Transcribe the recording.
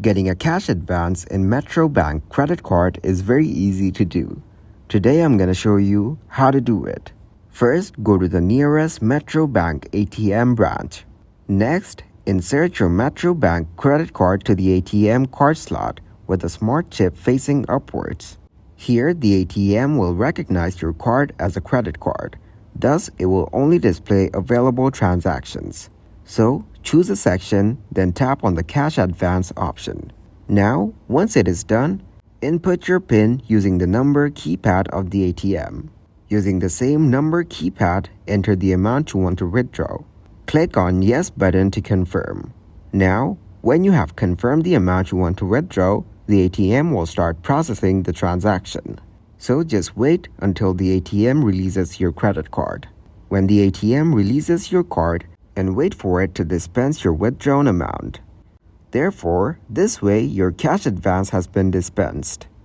Getting a cash advance in Metrobank Credit Card is very easy to do. Today I'm going to show you how to do it. First, go to the nearest Metrobank ATM branch. Next, insert your Metrobank credit card to the ATM card slot with a smart chip facing upwards. Here, the ATM will recognize your card as a credit card. Thus, it will only display available transactions. So, choose a section, then tap on the Cash Advance option. Now, once it is done, input your PIN using the number keypad of the ATM. Using the same number keypad, enter the amount you want to withdraw. Click on Yes button to confirm. Now, when you have confirmed the amount you want to withdraw, the ATM will start processing the transaction. So just wait until the ATM releases your credit card. When the ATM releases your card, and wait for it to dispense your withdrawn amount. Therefore, this way your cash advance has been dispensed.